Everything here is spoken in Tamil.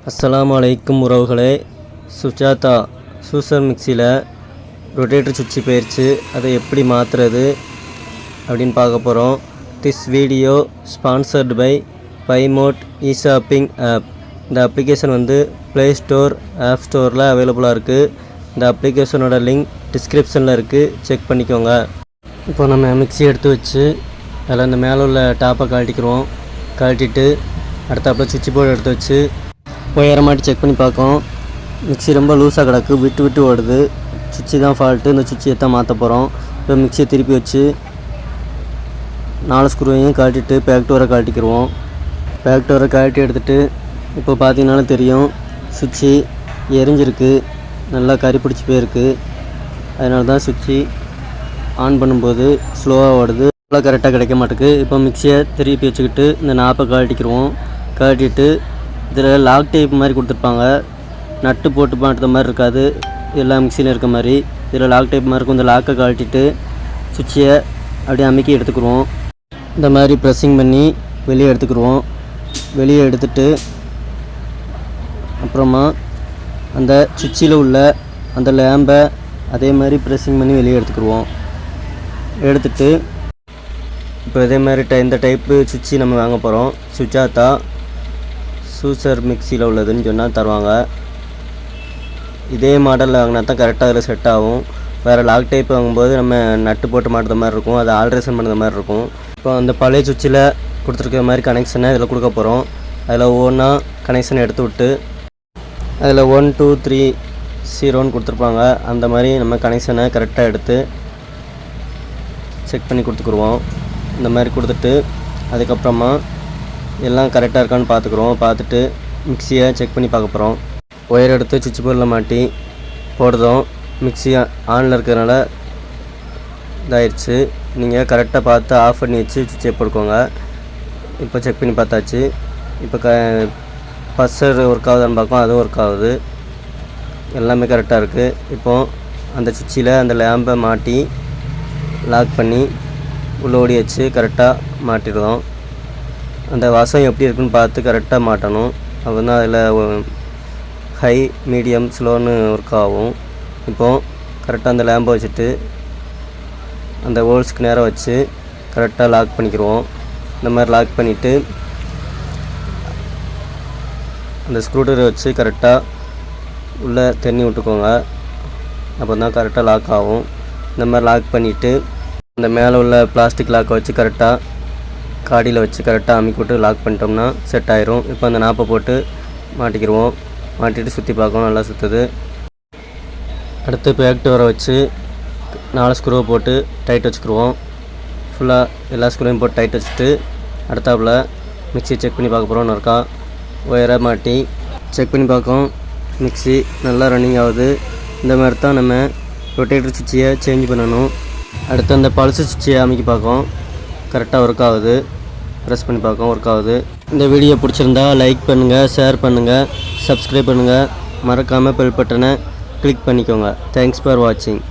அஸ்ஸலாமு அலைக்கும் உறவுகளே. சுஜாதா சூசர் மிக்சியில் ரொட்டேட்டர் சுவிட்சு போயிடுச்சு. அதை எப்படி மாற்றுறது அப்படின்னு பார்க்க போகிறோம். திஸ் வீடியோ ஸ்பான்சர்டு பை பைமோட் இ-ஷாப்பிங் ஆப். இந்த அப்ளிகேஷன் ப்ளே ஸ்டோர், ஆப் ஸ்டோரில் அவைலபிளாக இருக்குது. இந்த அப்ளிகேஷனோட லிங்க் டிஸ்கிரிப்ஷனில் இருக்குது, செக் பண்ணிக்கோங்க. இப்போ நம்ம மிக்சி எடுத்து வச்சு அதில் இந்த மேலே உள்ள டாப்பை கழட்டிக்கிறோம். கழட்டிட்டு அடுத்தாப்பில் சுவிட்ச் போர்டு எடுத்து வச்சு ஒயரமாட்டி செக் பண்ணி பார்க்கோம். மிக்சி ரொம்ப லூஸாக கிடக்கு, விட்டு விட்டு ஓடுது. சுவிட்சு தான் ஃபால்ட்டு. இந்த சுவிட்சை தான் மாற்ற போகிறோம். இப்போ மிக்சியை திருப்பி வச்சு 4 ஸ்க்ரூவையும் கழட்டிட்டு பேக் டோரை கழட்டிக்கிடுவோம். பேக் டோரை கழட்டி எடுத்துகிட்டு இப்போ பார்த்தீங்கன்னாலும் தெரியும், சுவிட்சு எரிஞ்சிருக்கு, நல்லா கறி பிடிச்சி போயிருக்கு. அதனால தான் சுவிட்சு ஆன் பண்ணும்போது ஸ்லோவாக ஓடுது, நல்லா கரெக்டாக கிடைக்க மாட்டேங்குது. இப்போ மிக்சியை திருப்பி வச்சுக்கிட்டு இந்த நாப்பை கழட்டிக்கிடுவோம். கழட்டிட்டு இதில் லாக் டைப் மாதிரி கொடுத்துருப்பாங்க. நட்டு போட்டு மாட்டுற மாதிரி இருக்காது, எல்லா மிக்சியிலும் இருக்க மாதிரி. இதில் லாக் டைப் மாதிரி இருக்கும். இந்த லாக்கை கழட்டிட்டு சுவிட்சை அப்படியே அமுக்கி எடுத்துக்கிடுவோம். இந்த மாதிரி ப்ரெஸ்ஸிங் பண்ணி வெளியே எடுத்துக்கிடுவோம். வெளியே எடுத்துட்டு அப்புறமா அந்த சுவிட்சில் உள்ள அந்த லேம்பை அதே மாதிரி ப்ரெஸ்ஸிங் பண்ணி வெளியே எடுத்துக்கிடுவோம். எடுத்துட்டு இப்போ இதே மாதிரி இந்த டைப்பு சுவிட்சு நம்ம வாங்க போகிறோம். சுஜாதா சூசர் மிக்சியில் உள்ளதுன்னு சொன்னால் தருவாங்க. இதே மாடலில் வாங்கினா தான் கரெக்டாக அதில் செட் ஆகும். வேறு லாக் டைப் வாங்கும்போது நம்ம நட்டு போட்டு மாட்டுற மாதிரி இருக்கும், அதை ஆல்ட்ரேஷன் பண்ணுற மாதிரி இருக்கும். இப்போ அந்த பழைய சுவிட்சில் கொடுத்துருக்க மாதிரி கனெக்ஷனை இதில் கொடுக்க போகிறோம். அதில் ஒவ்வொன்றா கனெக்ஷன் எடுத்து விட்டு அதில் 1 2 3 0ன்னு கொடுத்துருப்பாங்க. அந்த மாதிரி நம்ம கனெக்ஷனை கரெக்டாக எடுத்து செக் பண்ணி கொடுத்துக்குருவோம். இந்த மாதிரி கொடுத்துட்டு அதுக்கப்புறமா எல்லாம் கரெக்டாக இருக்கான்னு பார்த்துக்குறோம். பார்த்துட்டு மிக்சியை செக் பண்ணி பார்க்க போகிறோம். ஒயர் எடுத்து சுவிட்ச் போர்டில் மாட்டி போடுறோம். மிக்சி ஆனில் இருக்கிறதுனால இதாகிடுச்சு. நீங்கள் கரெக்டாக பார்த்து ஆஃப் பண்ணி வச்சு சுவிட்சை போட்டுக்கோங்க. இப்போ செக் பண்ணி பார்த்தாச்சு. இப்போ பஸ்ஸர் ஒர்க் ஆகுதான்னு பார்ப்போம். அதுவும் ஒர்க் ஆகுது, எல்லாமே கரெக்டாக இருக்குது. இப்போது அந்த சுவிட்சில் அந்த லேம்பை மாட்டி லாக் பண்ணி உள்ளே ஓடி வச்சு கரெக்டாக மாட்டிடுறோம். அந்த வாசம் எப்படி இருக்குன்னு பார்த்து கரெக்டாக மாட்டணும். அப்போ தான் அதில் ஹை, மீடியம், ஸ்லோன்னு ஒர்க் ஆகும். இப்போது கரெக்டாக அந்த லேம்பை வச்சுட்டு அந்த ஹோல்ஸ்க்கு நேராக வச்சு கரெக்டாக லாக் பண்ணிக்கிடுவோம். இந்த மாதிரி லாக் பண்ணிவிட்டு அந்த ஸ்க்ரூ வச்சு கரெக்டாக உள்ளே தண்ணி விட்டுக்கோங்க. அப்போ தான் கரெக்டாக லாக் ஆகும். இந்த மாதிரி லாக் பண்ணிவிட்டு அந்த மேலே உள்ள பிளாஸ்டிக் லாக்கை வச்சு கரெக்டாக காடியில் வச்சு கரெக்டாக அமுக்கி விட்டு லாக் பண்ணிட்டோம்னா செட் ஆயிரும். இப்போ அந்த நாப்பை போட்டு மாட்டிக்கிடுவோம். மாட்டிட்டு சுற்றி பார்க்கணும், நல்லா சுற்றுது. அடுத்து பேக் டோரை வச்சு 4 ஸ்க்ரூவை போட்டு டைட் வச்சுக்கிடுவோம். ஃபுல்லாக எல்லா ஸ்க்ரூவையும் போட்டு டைட் வச்சுட்டு அடுத்தாப்பில் மிக்சி செக் பண்ணி பார்க்க போகிறோன்னு இருக்கா. ஒயரை மாட்டி செக் பண்ணி பார்க்கோம். மிக்சி நல்லா ரன்னிங் ஆகுது. இந்த மாதிரி தான் நம்ம ரொட்டேட்டர் சுவிட்சையை சேஞ்ச் பண்ணணும். அடுத்து அந்த பல்ஸ் சுவிட்சையை அமைக்கி பார்க்கோம். கரெக்டாக ஒர்க் ஆகுது. ப்ரெஸ் பண்ணி பார்க்கோம், ஒர்க் ஆகுது. இந்த வீடியோ பிடிச்சிருந்தா லைக் பண்ணுங்கள், ஷேர் பண்ணுங்கள், சப்ஸ்கிரைப் பண்ணுங்கள். மறக்காமல் பெல் பட்டனை கிளிக் பண்ணிக்கோங்க. தேங்க்ஸ் ஃபார் வாட்சிங்.